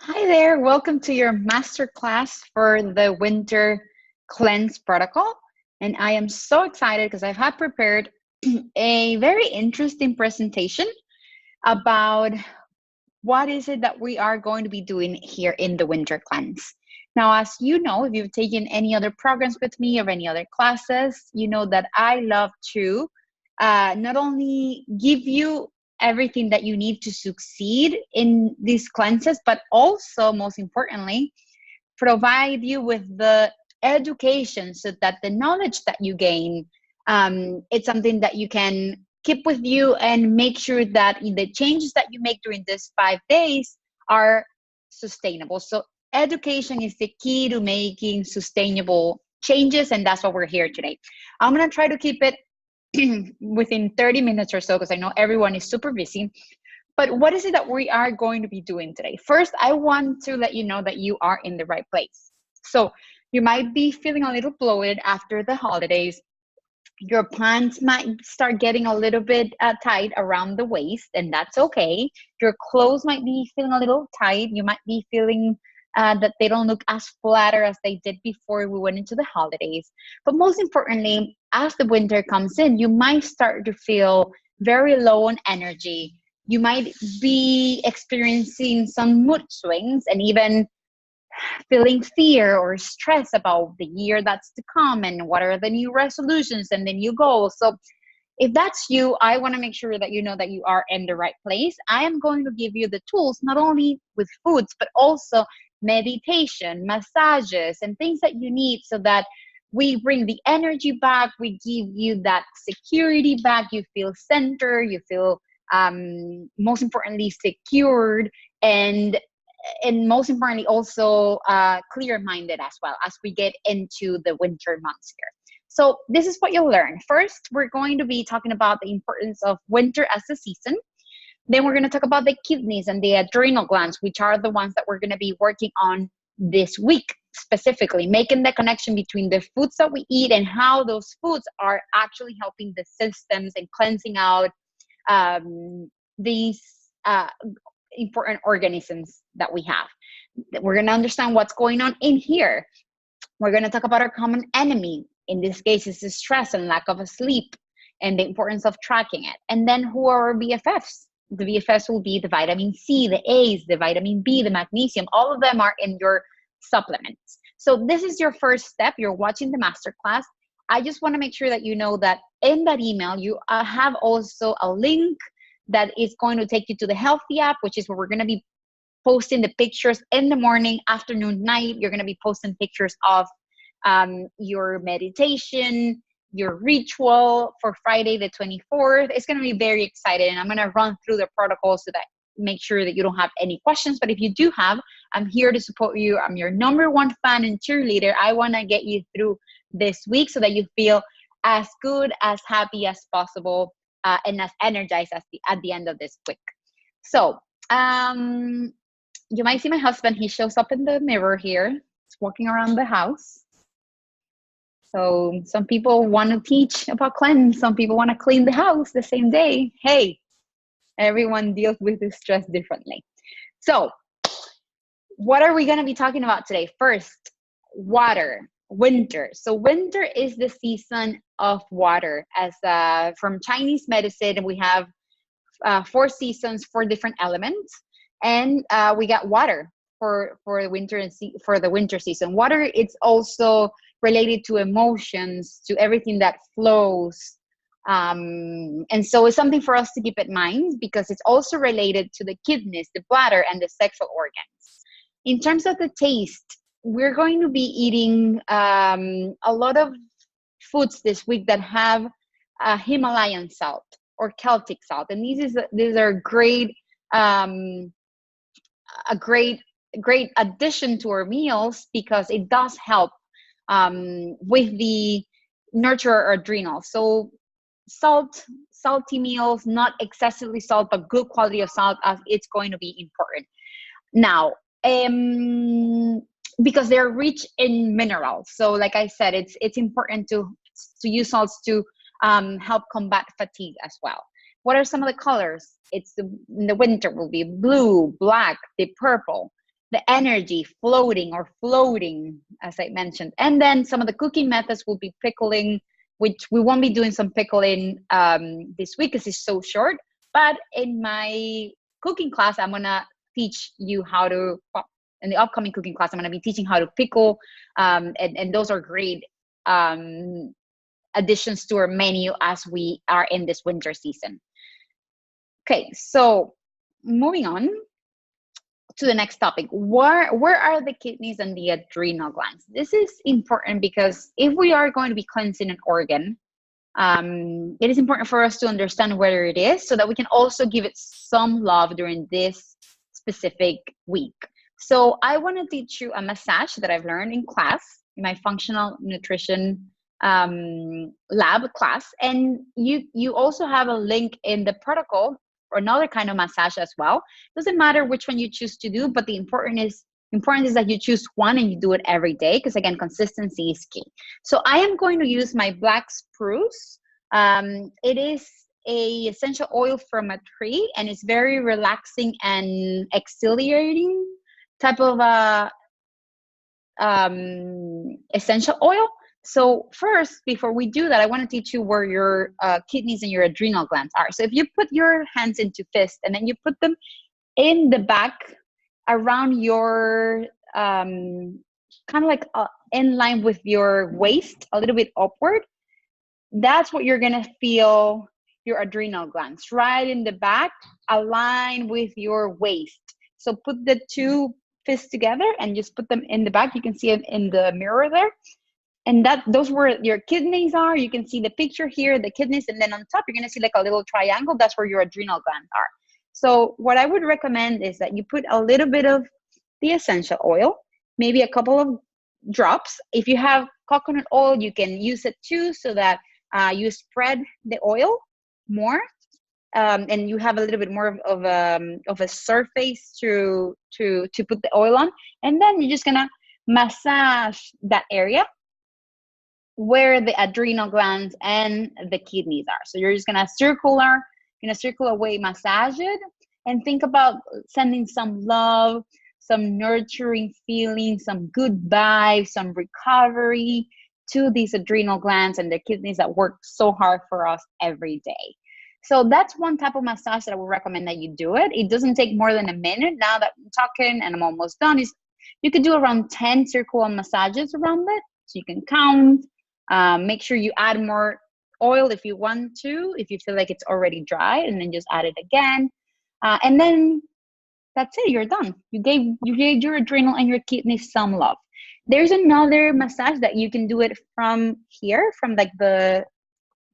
Hi there, welcome to your masterclass for the winter cleanse protocol. And I am so excited because I have prepared a very interesting presentation about what is it that we are going to be doing here in the winter cleanse. Now, as you know, if you've taken any other programs with me or any other classes, you know that I love to not only give you everything that you need to succeed in these cleanses, but also, most importantly, provide you with the education so that the knowledge that you gain, it's something that you can keep with you and make sure that the changes that you make during these 5 days are sustainable. So education is the key to making sustainable changes, and that's what we're here today. I'm going to try to keep it within 30 minutes or so because I know everyone is super busy. But what is it that we are going to be doing today? First, I want to let you know that you are in the right place. So you might be feeling a little bloated after the holidays. Your pants might start getting a little bit tight around the waist, and that's okay. Your clothes might be feeling a little tight. You might be feeling that they don't look as flatter as they did before we went into the holidays. But most importantly, as the winter comes in, you might start to feel very low on energy. You might be experiencing some mood swings and even feeling fear or stress about the year that's to come and what are the new resolutions and the new goals. So if that's you, I want to make sure that you know that you are in the right place. I am going to give you the tools, not only with foods, but also meditation, massages, and things that you need so that we bring the energy back. We give you that security back. You feel centered. You feel, most importantly, secured, and most importantly also clear-minded as well as we get into the winter months here. So this is what you'll learn. First, we're going to be talking about the importance of winter as a season. Then we're going to talk about the kidneys and the adrenal glands, which are the ones that we're going to be working on this week, specifically making the connection between the foods that we eat and how those foods are actually helping the systems and cleansing out these important organisms that we have. We're going to understand what's going on in here. We're going to talk about our common enemy. In this case, it's the stress and lack of sleep and the importance of tracking it. And then who are our BFFs? The BFFs will be the vitamin C, the A's, the vitamin B, the magnesium. All of them are in your supplements. So this is your first step. You're watching the masterclass. I just want to make sure that you know that in that email, you have also a link that is going to take you to the Healthy app, which is where we're going to be posting the pictures in the morning, afternoon, night. You're going to be posting pictures of your meditation, your ritual for Friday the 24th. It's going to be very exciting, and I'm going to run through the protocol so that make sure that you don't have any questions. But if you do have, I'm here to support you. I'm your number one fan and cheerleader. I want to get you through this week so that you feel as good, as happy as possible, and as energized as at the end of this week. So you might see my husband. He shows up in the mirror here. He's walking around the house. So some people want to teach about cleanse. Some people want to clean the house the same day. Hey, everyone deals with this stress differently. So what are we going to be talking about today? First, water. Winter. So winter is the season of water. As from Chinese medicine, we have 4 seasons, 4 different elements, and we got water for the winter and for the winter season. Water, it's also related to emotions, to everything that flows, and so it's something for us to keep in mind because it's also related to the kidneys, the bladder, and the sexual organs. In terms of the taste, we're going to be eating a lot of foods this week that have Himalayan salt or Celtic salt, and these are great, a great addition to our meals because it does help with the nurture our adrenal. So salty meals, not excessively salt, but good quality of salt, as it's going to be important. Now, because they're rich in minerals. So like I said, it's important to use salts to help combat fatigue as well. What are some of the colors? In the winter will be blue, black, the purple. the energy floating or floating, as I mentioned. And then some of the cooking methods will be pickling, which we won't be doing some pickling this week because it's so short. But in my cooking class, I'm gonna teach you how to, well, in the upcoming cooking class, I'm gonna be teaching how to pickle. And those are great additions to our menu as we are in this winter season. Okay, so moving on to the next topic. Where are the kidneys and the adrenal glands? This is important because if we are going to be cleansing an organ, it is important for us to understand where it is so that we can also give it some love during this specific week. So I want to teach you a massage that I've learned in class, in my functional nutrition lab class. And you also have a link in the protocol or another kind of massage as well. Doesn't matter which one you choose to do, but the important is that you choose one and you do it every day, because again, consistency is key. So I am going to use my black spruce. It is a essential oil from a tree, and it's very relaxing and exfoliating type of essential oil. So first, before we do that, I want to teach you where your kidneys and your adrenal glands are. So if you put your hands into fist and then you put them in the back around your, kind of like in line with your waist, a little bit upward, that's what you're going to feel your adrenal glands, right in the back, align with your waist. So put the two fists together and just put them in the back. You can see it in the mirror there. And those where your kidneys are. You can see the picture here, the kidneys, and then on top, you're gonna see like a little triangle. That's where your adrenal glands are. So what I would recommend is that you put a little bit of the essential oil, maybe a couple of drops. If you have coconut oil, you can use it too, so that you spread the oil more, and you have a little bit more of a surface to put the oil on. And then you're just gonna massage that area where the adrenal glands and the kidneys are. So you're just gonna circular way massage it, and think about sending some love, some nurturing feelings, some good vibes, some recovery to these adrenal glands and the kidneys that work so hard for us every day. So that's one type of massage that I would recommend that you do it. It doesn't take more than a minute. Now that I'm talking and I'm almost done, you could do around 10 circular massages around it. So you can count. Make sure you add more oil if you want to, if you feel like it's already dry, and then just add it again. And then that's it, you're done. You gave your adrenal and your kidneys some love. There's another massage that you can do it from here, from like the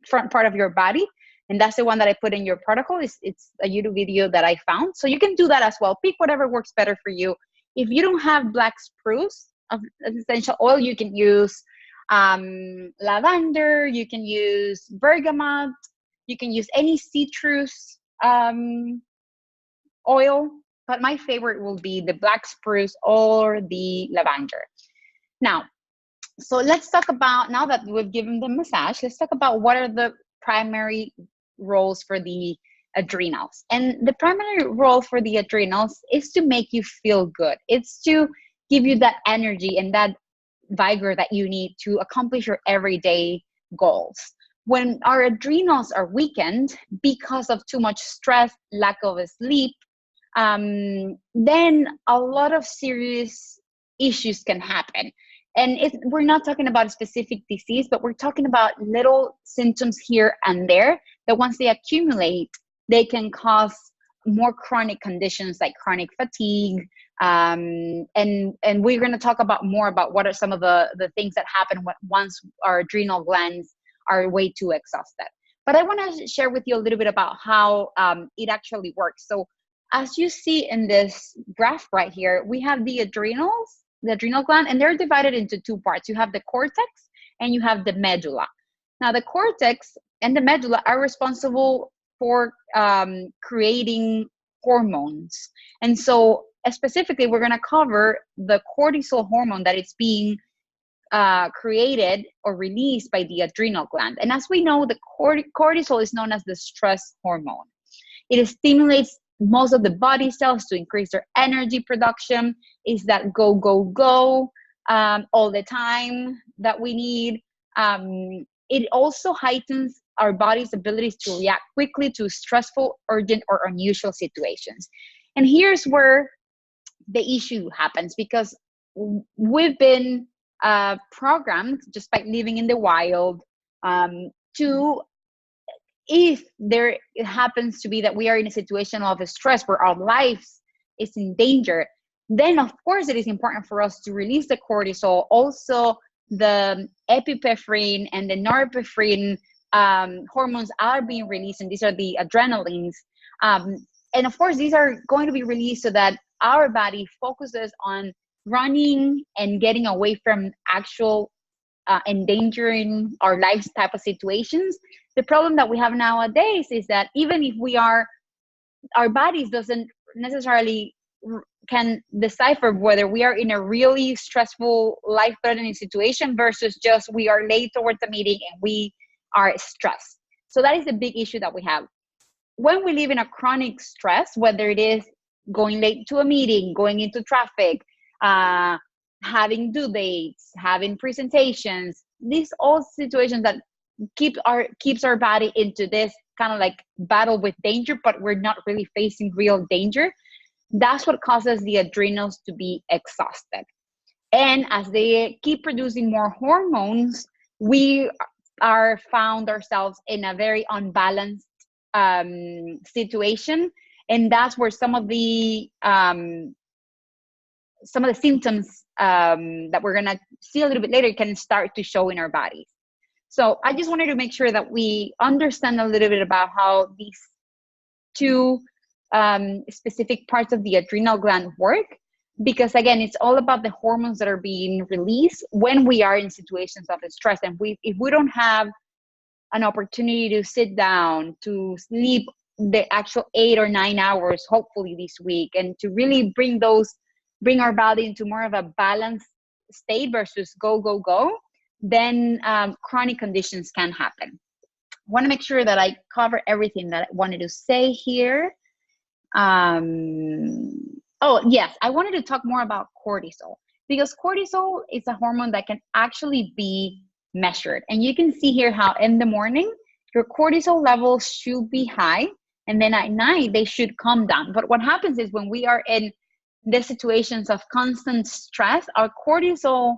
front part of your body. And that's the one that I put in your protocol. It's a YouTube video that I found. So you can do that as well. Pick whatever works better for you. If you don't have black spruce of essential oil, you can use lavender, you can use bergamot, you can use any citrus oil, but my favorite will be the black spruce or the lavender. Now, so let's talk about, now that we've given the massage, let's talk about what are the primary roles for the adrenals. And the primary role for the adrenals is to make you feel good. It's to give you that energy and that vigor that you need to accomplish your everyday goals. When our adrenals are weakened because of too much stress, lack of sleep, then a lot of serious issues can happen. And we're not talking about a specific disease, but we're talking about little symptoms here and there that once they accumulate, they can cause more chronic conditions like chronic fatigue. And we're going to talk about more about what are some of the things that happen once our adrenal glands are way too exhausted. But I want to share with you a little bit about how it actually works. So as you see in this graph right here, we have the adrenal gland, and they're divided into two parts. You have the cortex and you have the medulla. Now the cortex and the medulla are responsible for creating hormones. And so specifically, we're going to cover the cortisol hormone that is being created or released by the adrenal gland. And as we know, the cortisol is known as the stress hormone. It stimulates most of the body cells to increase their energy production. Is that go, go, go all the time that we need. It also heightens our body's abilities to react quickly to stressful, urgent, or unusual situations. And here's where the issue happens, because we've been programmed just by living in the wild to, if there happens to be that we are in a situation of stress where our lives is in danger, then of course it is important for us to release the cortisol, also the epinephrine and the norepinephrine hormones are being released, and these are the adrenalines. And of course, these are going to be released so that our body focuses on running and getting away from actual endangering our lives type of situations. The problem that we have nowadays is that even if we are, our bodies doesn't necessarily can decipher whether we are in a really stressful, life-threatening situation versus just we are late towards a meeting and we are stressed. So that is the big issue that we have. When we live in a chronic stress, whether it is going late to a meeting, going into traffic, having due dates, having presentations, these all situations that keeps our body into this kind of like battle with danger, but we're not really facing real danger. That's what causes the adrenals to be exhausted. And as they keep producing more hormones, we are found ourselves in a very unbalanced situation. And that's where some of the symptoms that we're gonna see a little bit later can start to show in our bodies. So I just wanted to make sure that we understand a little bit about how these two specific parts of the adrenal gland work, because again, it's all about the hormones that are being released when we are in situations of stress. And if we don't have an opportunity to sit down, to sleep the actual 8 or 9 hours, hopefully this week, and to really bring our body into more of a balanced state versus go, go, go, then chronic conditions can happen. I want to make sure that I cover everything that I wanted to say here. Oh, yes, I wanted to talk more about cortisol, because cortisol is a hormone that can actually be measured. And you can see here how in the morning, your cortisol levels should be high, and then at night, they should come down. But what happens is when we are in the situations of constant stress, our cortisol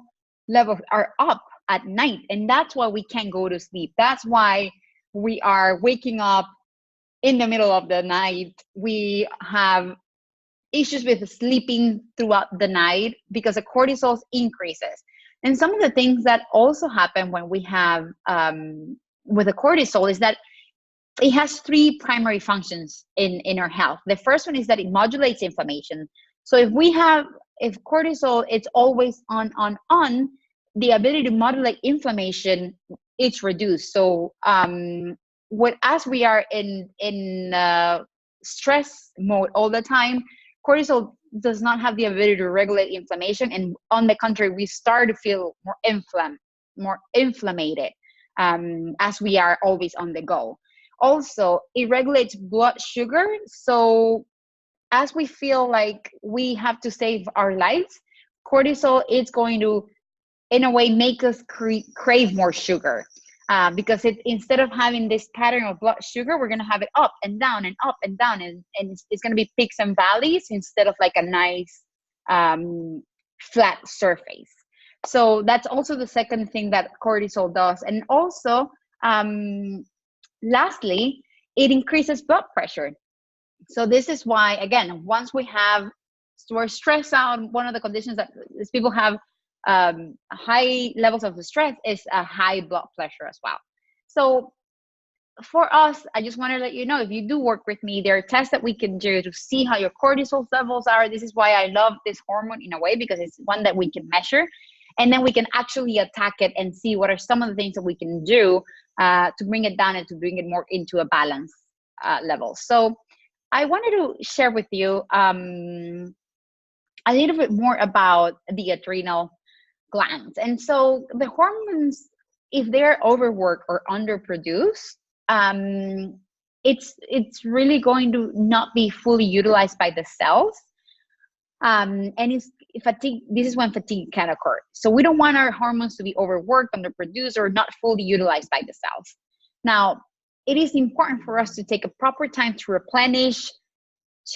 levels are up at night, and that's why we can't go to sleep. That's why we are waking up in the middle of the night. We have issues with sleeping throughout the night because the cortisol increases. And some of the things that also happen when we have with the cortisol is that it has 3 primary functions in our health. The first one is that it modulates inflammation. So if cortisol, it's always on, the ability to modulate inflammation, it's reduced. So as we are in stress mode all the time, cortisol does not have the ability to regulate inflammation, and on the contrary, we start to feel more inflamed as we are always on the go. Also, it regulates blood sugar. So as we feel like we have to save our lives, cortisol is going to, in a way, make us crave more sugar. Because instead of having this pattern of blood sugar, we're going to have it up and down and up and down. And it's going to be peaks and valleys instead of like a nice flat surface. So that's also the second thing that cortisol does. And also, lastly, it increases blood pressure. So this is why, again, once we're stressed out, one of the conditions that people have high levels of stress is a high blood pressure as well. So for us, I just want to let you know, if you do work with me, there are tests that we can do to see how your cortisol levels are. This is why I love this hormone in a way, because it's one that we can measure, and then we can actually attack it and see what are some of the things that we can do to bring it down and to bring it more into a balance level. So I wanted to share with you a little bit more about the adrenal glands. And so the hormones, if they're overworked or underproduced, it's really going to not be fully utilized by the cells. And it's fatigue. This is when fatigue can occur. So we don't want our hormones to be overworked, underproduced, or not fully utilized by the cells. Now, it is important for us to take a proper time to replenish,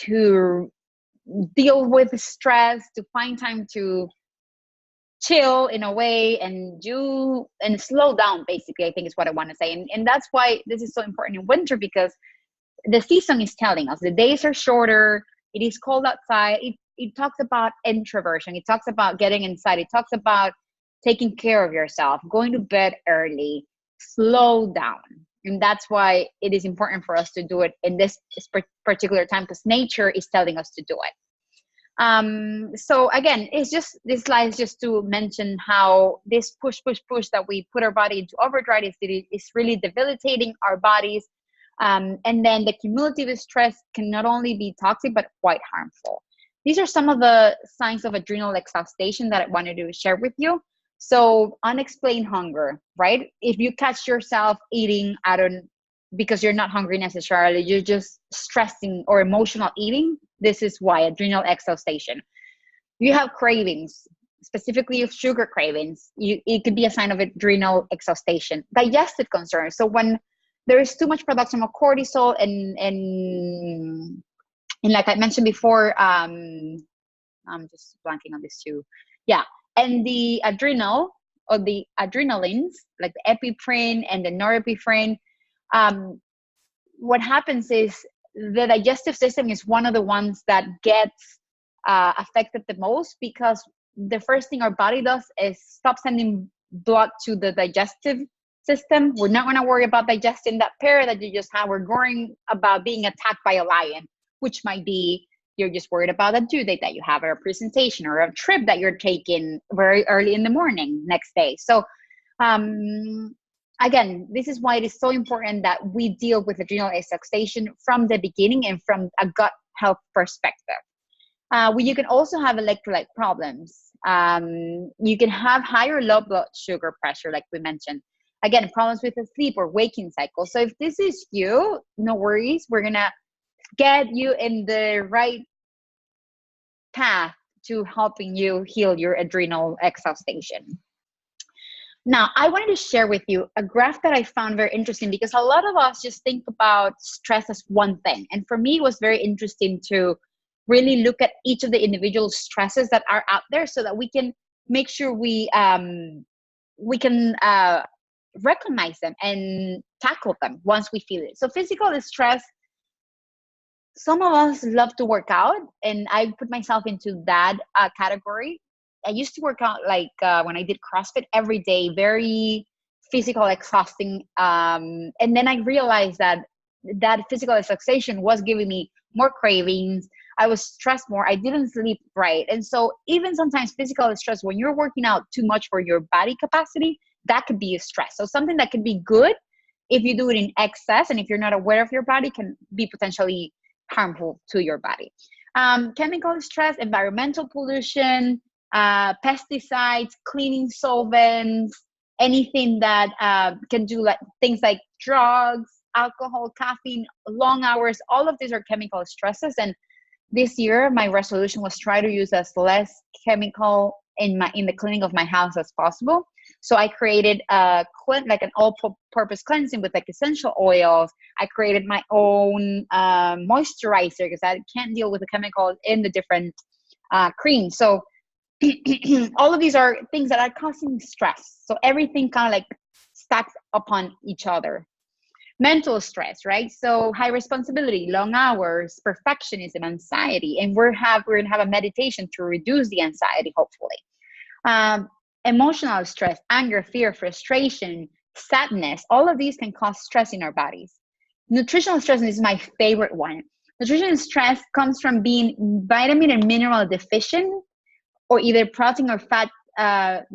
to deal with stress, to find time to chill in a way and slow down, basically, I think is what I want to say. And that's why this is so important in winter, because the season is telling us the days are shorter, it is cold outside. It talks about introversion, it talks about getting inside, it talks about taking care of yourself, going to bed early, slow down. And that's why it is important for us to do it in this particular time, because nature is telling us to do it. So again, it's just, this slide is just to mention how this push that we put our body into overdrive is really debilitating our bodies. And then the cumulative stress can not only be toxic, but quite harmful. These are some of the signs of adrenal exhaustion that I wanted to share with you. So unexplained hunger, right? If you catch yourself eating because you're not hungry necessarily, you're just stressing or emotional eating, this is why adrenal exhaustion. You have cravings, specifically of sugar cravings, it could be a sign of adrenal exhaustion. Digestive concerns. So when there is too much production of cortisol and like I mentioned before, I'm just blanking on this too. Yeah, and the adrenal or the adrenalines, like the epinephrine and the norepinephrine, what happens is the digestive system is one of the ones that gets affected the most, because the first thing our body does is stop sending blood to the digestive system. We're not going to worry about digesting that pear that you just had. We're worrying about being attacked by a lion, which might be you're just worried about a due date that you have, or a presentation, or a trip that you're taking very early in the morning next day. So again, this is why it is so important that we deal with adrenal exhaustion from the beginning and from a gut health perspective. You can also have electrolyte problems. You can have higher low blood sugar pressure, like we mentioned. Again, problems with the sleep or waking cycle. So if this is you, no worries. We're going to get you in the right path to helping you heal your adrenal exhaustion. Now, I wanted to share with you a graph that I found very interesting, because a lot of us just think about stress as one thing. And for me, it was very interesting to really look at each of the individual stresses that are out there, so that we can make sure we can recognize them and tackle them once we feel it. So physical stress, some of us love to work out, and I put myself into that category. I used to work out when I did CrossFit every day, very physical, exhausting. And then I realized that physical exhaustion was giving me more cravings. I was stressed more. I didn't sleep right. And so even sometimes physical stress, when you're working out too much for your body capacity, that could be a stress. So something that could be good if you do it in excess, and if you're not aware of your body, can be potentially harmful to your body. Chemical stress, environmental pollution, pesticides, cleaning solvents, anything that can do things like drugs, alcohol, caffeine, long hours. All of these are chemical stresses. And this year, my resolution was try to use as less chemical in the cleaning of my house as possible. So I created an all-purpose cleansing with essential oils. I created my own moisturizer, because I can't deal with the chemicals in the different creams. So all of these are things that are causing stress. So everything kind of stacks upon each other. Mental stress, right? So high responsibility, long hours, perfectionism, anxiety, and we're gonna have a meditation to reduce the anxiety, hopefully. Emotional stress, anger, fear, frustration, sadness, all of these can cause stress in our bodies. Nutritional stress is my favorite one. Nutritional stress comes from being vitamin and mineral deficient, or either protein or fat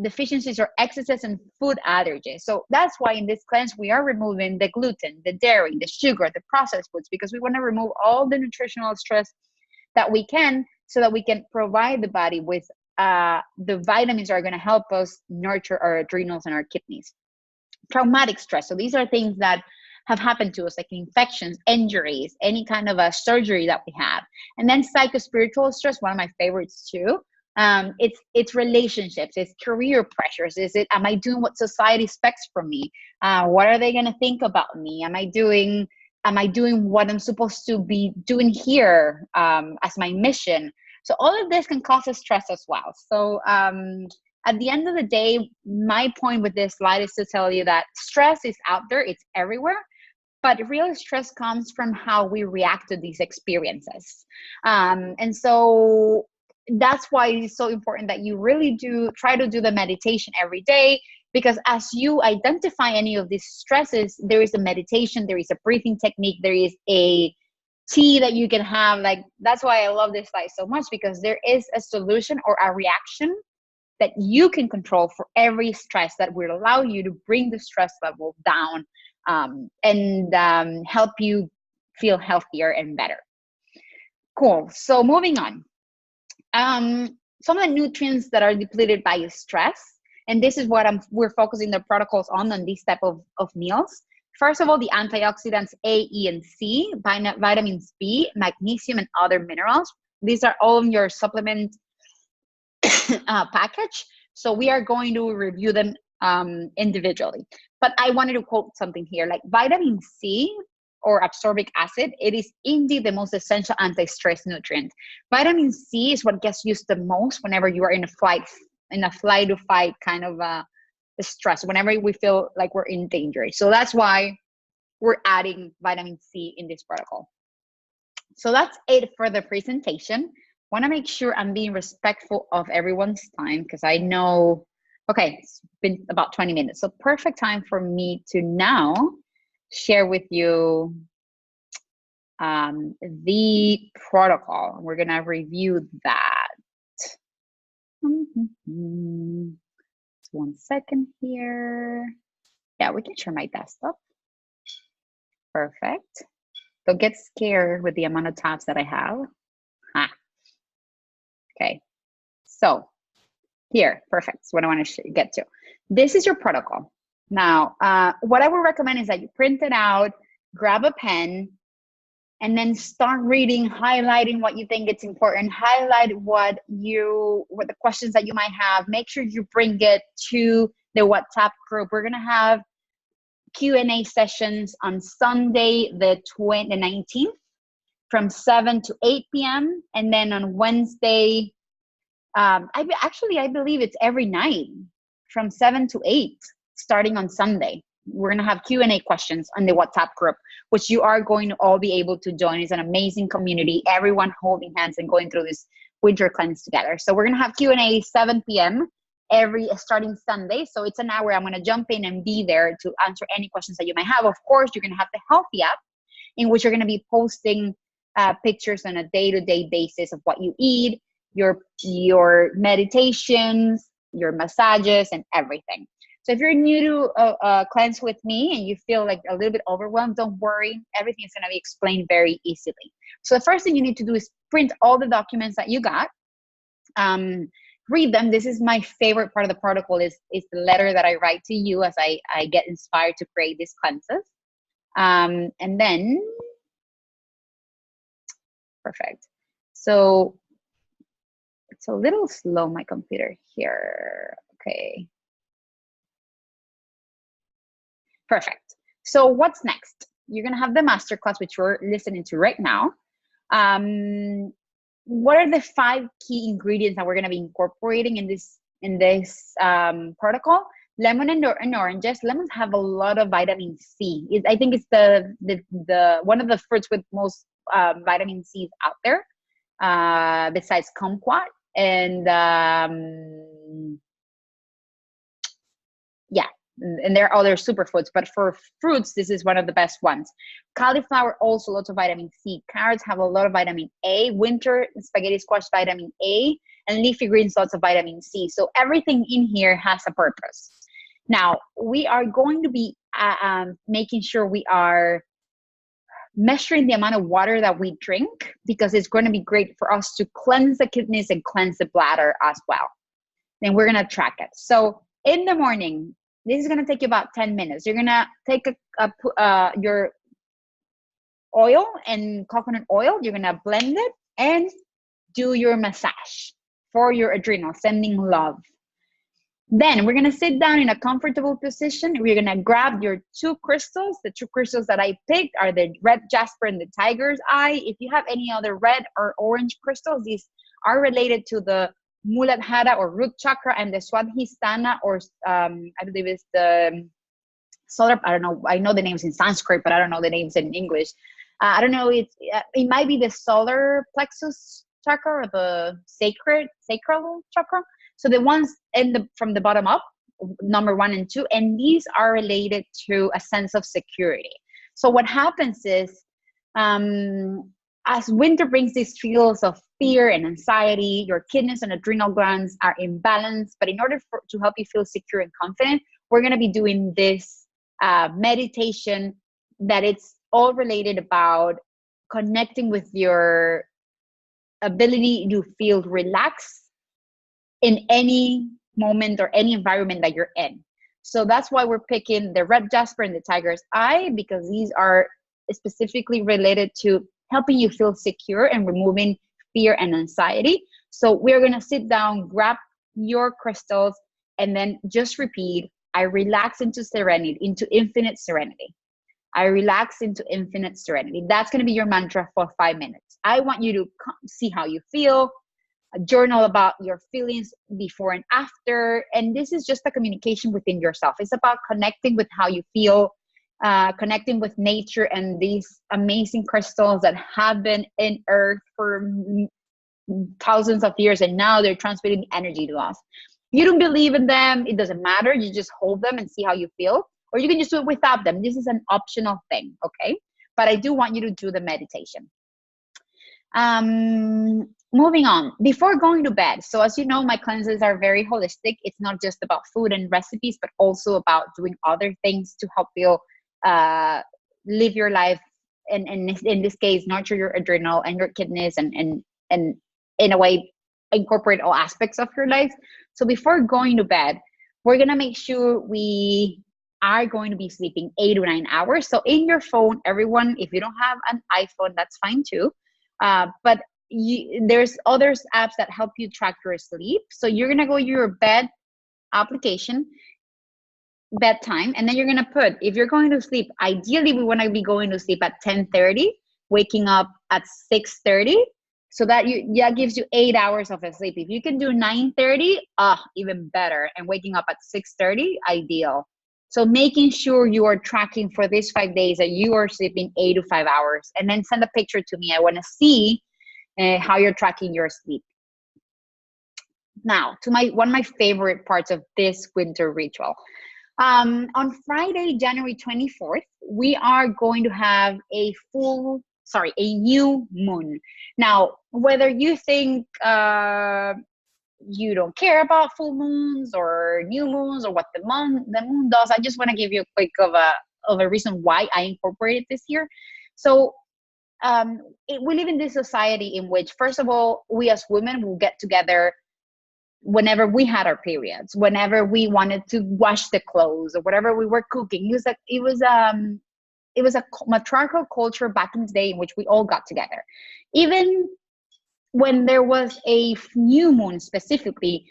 deficiencies, or excesses and food allergies. So that's why in this cleanse, we are removing the gluten, the dairy, the sugar, the processed foods, because we want to remove all the nutritional stress that we can, so that we can provide the body with the vitamins that are going to help us nurture our adrenals and our kidneys. Traumatic stress. So these are things that have happened to us, like infections, injuries, any kind of a surgery that we have. And then psychospiritual stress, one of my favorites too. It's relationships, it's career pressures. Is it, am I doing what society expects from me? What are they going to think about me? Am I doing what I'm supposed to be doing here as my mission? So all of this can cause us stress as well. So at the end of the day, my point with this slide is to tell you that stress is out there, it's everywhere, but real stress comes from how we react to these experiences. And so that's why it's so important that you really do try to do the meditation every day, because as you identify any of these stresses, there is a meditation, there is a breathing technique, there is a tea that you can have. Like, that's why I love this slide so much, because there is a solution or a reaction that you can control for every stress that will allow you to bring the stress level down and help you feel healthier and better. Cool. So moving on. Some of the nutrients that are depleted by stress, and this is what we're focusing the protocols on these type of meals. First of all, the antioxidants A, E, and C, vitamins B, magnesium, and other minerals. These are all in your supplement package. So we are going to review them individually. But I wanted to quote something here, like vitamin C or ascorbic acid, it is indeed the most essential anti-stress nutrient. Vitamin C is what gets used the most whenever you are in a flight to fight kind of stress, whenever we feel like we're in danger. So that's why we're adding vitamin C in this protocol. So that's it for the presentation. Want to make sure I'm being respectful of everyone's time, because I know, okay, it's been about 20 minutes. So perfect time for me to now share with you the protocol. We're going to review that. Just 1 second here. Yeah, we can share my desktop. Perfect. Don't get scared with the amount of tabs that I have. Okay, so here, perfect. That's what I want to get to. This is your protocol. Now, what I would recommend is that you print it out, grab a pen, and then start reading, highlighting what you think it's important, highlight what the questions that you might have. Make sure you bring it to the WhatsApp group. We're gonna have Q&A sessions on Sunday, the 19th, from 7 to 8 p.m. And then on Wednesday, I believe it's every night from 7 to 8, starting on Sunday. We're going to have Q&A questions on the WhatsApp group, which you are going to all be able to join. It's an amazing community, everyone holding hands and going through this winter cleanse together. So we're going to have Q&A 7 p.m. starting Sunday. So it's an hour. I'm going to jump in and be there to answer any questions that you might have. Of course, you're going to have the Healthy app, in which you're going to be posting pictures on a day-to-day basis of what you eat, your meditations, your massages, and everything. So if you're new to cleanse with me and you feel like a little bit overwhelmed, don't worry. Everything is going to be explained very easily. So the first thing you need to do is print all the documents that you got. Read them. This is my favorite part of the protocol is the letter that I write to you as I get inspired to create these cleanses. And then, perfect. So it's a little slow, my computer here. Okay. Perfect. So what's next? You're going to have the masterclass, which you're listening to right now. What are the 5 key ingredients that we're going to be incorporating in this protocol? Lemon and oranges. Lemons have a lot of vitamin C. I think it's the one of the fruits with most vitamin C out there, besides kumquat. And yeah, and there are other superfoods, but for fruits, this is one of the best ones. Cauliflower, also lots of vitamin C. Carrots have a lot of vitamin A. Winter spaghetti squash, vitamin A. And leafy greens, lots of vitamin C. So everything in here has a purpose. Now, we are going to be making sure we are measuring the amount of water that we drink, because it's going to be great for us to cleanse the kidneys and cleanse the bladder as well. Then we're going to track it. So in the morning, This is going to take you about 10 minutes. You're going to take your oil and coconut oil. You're going to blend it and do your massage for your adrenal, sending love. Then we're going to sit down in a comfortable position. We're going to grab your two crystals. The two crystals that I picked are the red jasper and the tiger's eye. If you have any other red or orange crystals, these are related to the Muladhara or root chakra and the Swadhisthana, or I believe it's the solar, I don't know, I know the names in Sanskrit, but I don't know the names in English. I don't know, it might be the solar plexus chakra or the sacral chakra. So the ones from the bottom up, number 1 and 2, and these are related to a sense of security. So what happens is, as winter brings these feels of fear and anxiety, your kidneys and adrenal glands are imbalanced. But in order to help you feel secure and confident, we're going to be doing this meditation that it's all related about connecting with your ability to feel relaxed in any moment or any environment that you're in. So that's why we're picking the red jasper and the tiger's eye, because these are specifically related to helping you feel secure and removing fear and anxiety. So we're going to sit down, grab your crystals, and then just repeat, I relax into serenity, into infinite serenity. I relax into infinite serenity. That's going to be your mantra for 5 minutes. I want you to see how you feel, journal about your feelings before and after. And this is just a communication within yourself. It's about connecting with how you feel, connecting with nature and these amazing crystals that have been in earth for thousands of years, and now they're transmitting energy to us. You don't believe in them, it doesn't matter. You just hold them and see how you feel, or you can just do it without them. This is an optional thing, okay? But I do want you to do the meditation. Moving on, before going to bed. So as you know, my cleanses are very holistic. It's not just about food and recipes, but also about doing other things to help you live your life, and in this case, nurture your adrenal and your kidneys, and in a way, incorporate all aspects of your life. So before going to bed, we're going to make sure we are going to be sleeping 8 to 9 hours. So in your phone, everyone, if you don't have an iPhone, that's fine too. But there's other apps that help you track your sleep. So you're going to go to your bed application, bedtime, and then you're going to put, if you're going to sleep, ideally we want to be going to sleep at 10:30, waking up at 6:30. So that gives you 8 hours of sleep. If you can do 9:30, even better. And waking up at 6:30, ideal. So making sure you are tracking for these 5 days that you are sleeping 8 to 5 hours, and then send a picture to me. I want to see how you're tracking your sleep. Now, to one of my favorite parts of this winter ritual. On Friday, January 24th, we are going to have a new moon. Now, whether you think you don't care about full moons or new moons or what the moon does, I just want to give you a quick of a reason why I incorporated this year. So we live in this society in which, first of all, we as women will get together whenever we had our periods, whenever we wanted to wash the clothes or whatever we were cooking. It was a matriarchal culture back in the day in which we all got together. Even when there was a new moon specifically,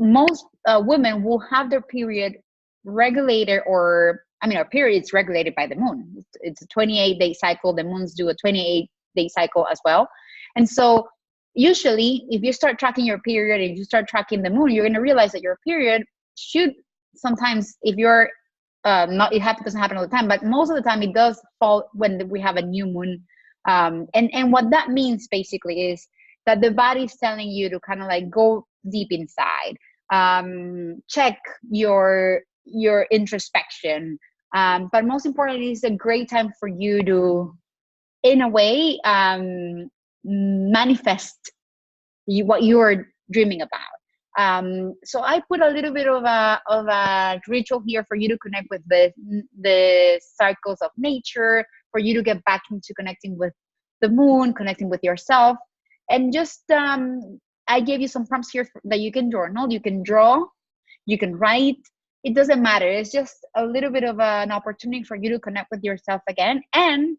most women will have their period regulated, our period is regulated by the moon. It's a 28-day cycle. The moons do a 28-day cycle as well. And so usually if you start tracking your period and you start tracking the moon, you're going to realize that your period should sometimes, if you're doesn't happen all the time, but most of the time it does fall when we have a new moon. And what that means basically is that the body is telling you to kind of like go deep inside, check your introspection. But most importantly, it's a great time for you to, in a way, manifest what you are dreaming about. So I put a little bit of a ritual here for you to connect with the cycles of nature, for you to get back into connecting with the moon, connecting with yourself. And just, I gave you some prompts here that you can journal, you can draw, you can write, it doesn't matter. It's just a little bit of an opportunity for you to connect with yourself again. And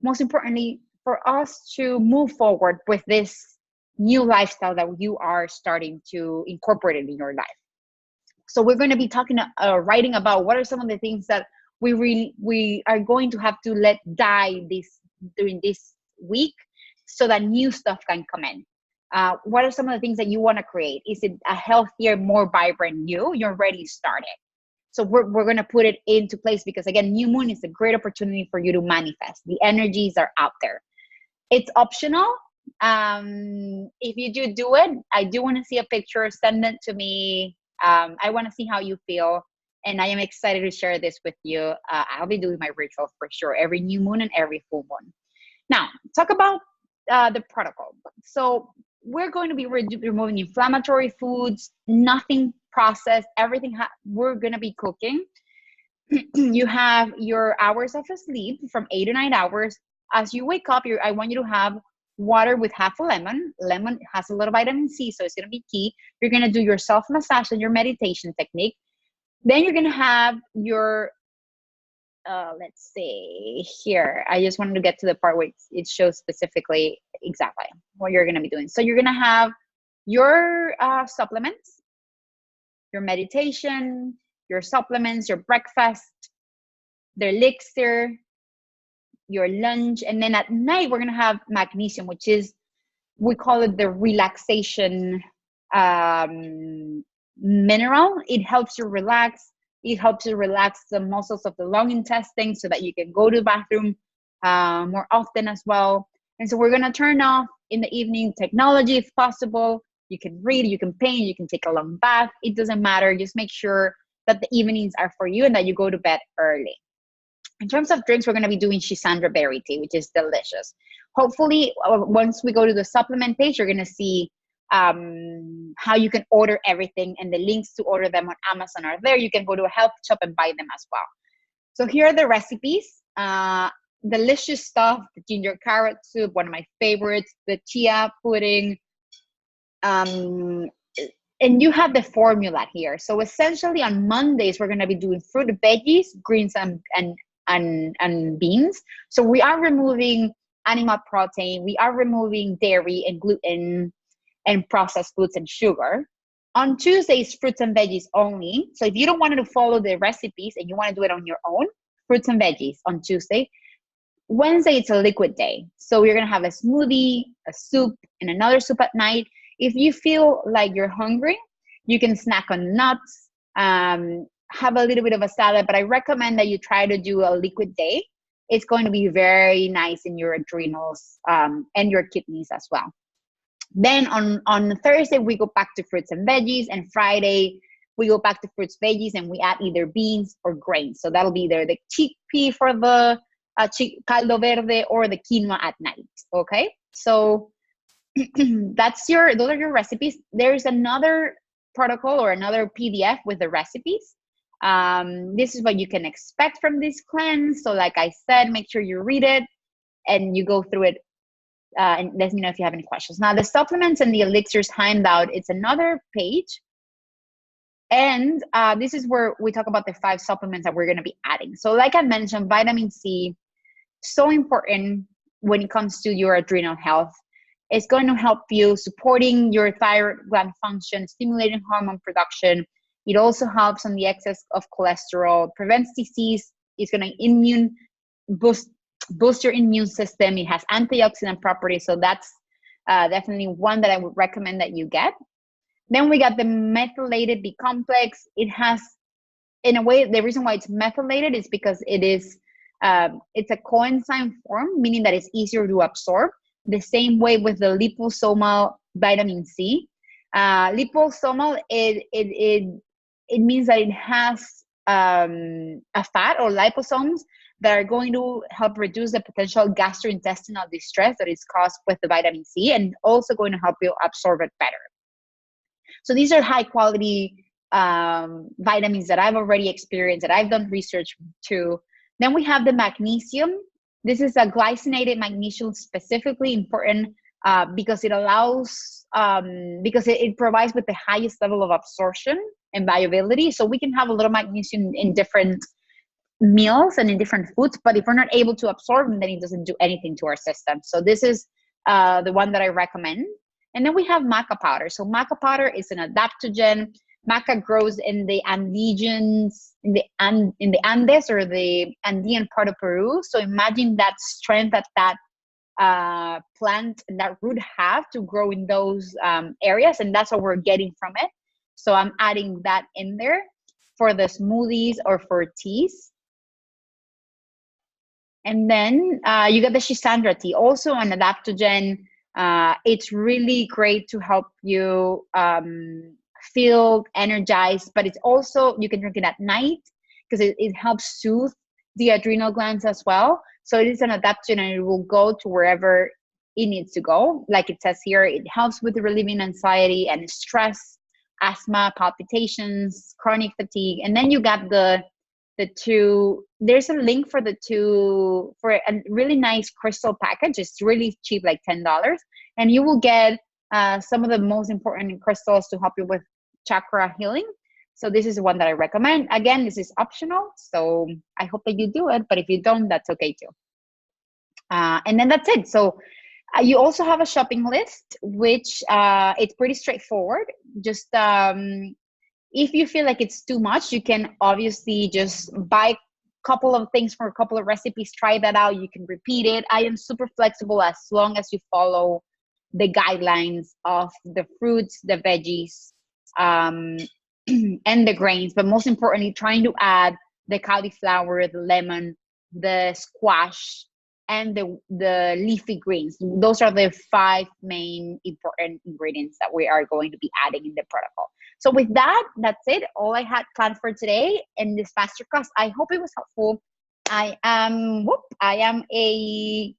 most importantly, for us to move forward with this new lifestyle that you are starting to incorporate in your life. So we're going to be talking, writing about what are some of the things that we are going to have to let die during this week, so that new stuff can come in. What are some of the things that you want to create? Is it a healthier, more vibrant you? You're already started. So we're going to put it into place, because again, new moon is a great opportunity for you to manifest. The energies are out there. It's optional. If you do it, I do want to see a picture. Send it to me. I want to see how you feel. And I am excited to share this with you. I'll be doing my ritual for sure, every new moon and every full moon. Now, talk about the protocol. So we're going to be removing inflammatory foods, nothing processed, everything we're going to be cooking. You have your hours of sleep from 8 to 9 hours. As you wake up, I want you to have water with half a lemon. Lemon has a little vitamin C, so it's going to be key. You're going to do your self-massage and your meditation technique. Then you're going to have your, let's see here. I just wanted to get to the part where it shows specifically exactly what you're going to be doing. So you're going to have your supplements, your meditation, your supplements, your breakfast, the elixir, your lunch, and then at night we're going to have magnesium, which is, we call it the relaxation mineral. It helps you relax. It helps you relax the muscles of the long intestine so that you can go to the bathroom more often as well. And so we're going to turn off in the evening technology if possible. You can read, you can paint, you can take a long bath. It doesn't matter. Just make sure that the evenings are for you and that you go to bed early. In terms of drinks, we're going to be doing Shisandra berry tea, which is delicious. Hopefully, once we go to the supplement page, you're going to see how you can order everything, and the links to order them on Amazon are there. You can go to a health shop and buy them as well. So here are the recipes. Delicious stuff: the ginger carrot soup, one of my favorites, the chia pudding. And you have the formula here. So essentially on Mondays, we're going to be doing fruit, veggies, greens, and beans. So we are removing animal protein. We are removing dairy and gluten and processed foods and sugar. On Tuesdays, fruits and veggies only. So if you don't want to follow the recipes and you want to do it on your own, fruits and veggies on Tuesday. Wednesday, it's a liquid day. So you're going to have a smoothie, a soup, and another soup at night. If you feel like you're hungry, you can snack on nuts, have a little bit of a salad, but I recommend that you try to do a liquid day. It's going to be very nice in your adrenals and your kidneys as well. Then on Thursday, we go back to fruits and veggies, and Friday, we go back to fruits, veggies, and we add either beans or grains. So that'll be either the chickpea for the caldo verde or the quinoa at night, okay? So those are your recipes. There's another protocol or another PDF with the recipes. This is what you can expect from this cleanse. So like I said, make sure you read it and you go through it and let me know if you have any questions. Now the supplements and the elixirs handout, it's another page. And this is where we talk about the 5 supplements that we're going to be adding. So like I mentioned, vitamin C, so important when it comes to your adrenal health. It's going to help you supporting your thyroid gland function, stimulating hormone production. It also helps on the excess of cholesterol, prevents disease. It's going to boost your immune system. It has antioxidant properties. So that's definitely one that I would recommend that you get. Then we got the methylated B complex. It has, in a way, the reason why it's methylated is because it's a coenzyme form, meaning that it's easier to absorb. The same way with the liposomal vitamin C. Liposomal, it means that it has a fat or liposomes that are going to help reduce the potential gastrointestinal distress that is caused with the vitamin C, and also going to help you absorb it better. So these are high quality vitamins that I've already experienced, that I've done research to. Then we have the magnesium. This is a glycinated magnesium, specifically important because it allows, because it provides with the highest level of absorption and viability. So we can have a little magnesium in different meals and in different foods, but if we're not able to absorb them, then it doesn't do anything to our system. So this is the one that I recommend. And then we have maca powder. So maca powder is an adaptogen. Maca grows in the Andes, in the Andes or the Andean part of Peru. So imagine that strength that plant and that root have to grow in those areas, and that's what we're getting from it. So I'm adding that in there for the smoothies or for teas. And then you get the Shisandra tea, also an adaptogen. It's really great to help you feel energized, but it's also, you can drink it at night because it helps soothe the adrenal glands as well. So it is an adaptogen and it will go to wherever it needs to go. Like it says here, it helps with relieving anxiety and stress, asthma, palpitations, chronic fatigue. And then you got the two, there's a link for the two, for a really nice crystal package. It's really cheap, like $10. And you will get some of the most important crystals to help you with chakra healing. So this is the one that I recommend. Again, this is optional, so I hope that you do it, but if you don't, that's okay too. And then that's it. So you also have a shopping list, which it's pretty straightforward. Just if you feel like it's too much, you can obviously just buy a couple of things for a couple of recipes, try that out. You can repeat it. I am super flexible as long as you follow the guidelines of the fruits, the veggies, and the grains, but most importantly, trying to add the cauliflower, the lemon, the squash, and the leafy greens. Those are the 5 main important ingredients that we are going to be adding in the protocol. So with that, that's it. All I had planned for today in this masterclass. I hope it was helpful. I am a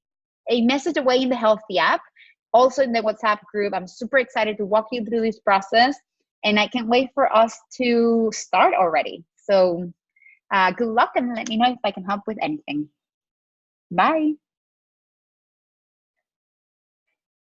message away in the Healthy app, also in the WhatsApp group. I'm super excited to walk you through this process, and I can't wait for us to start already. So good luck, and let me know if I can help with anything. Bye.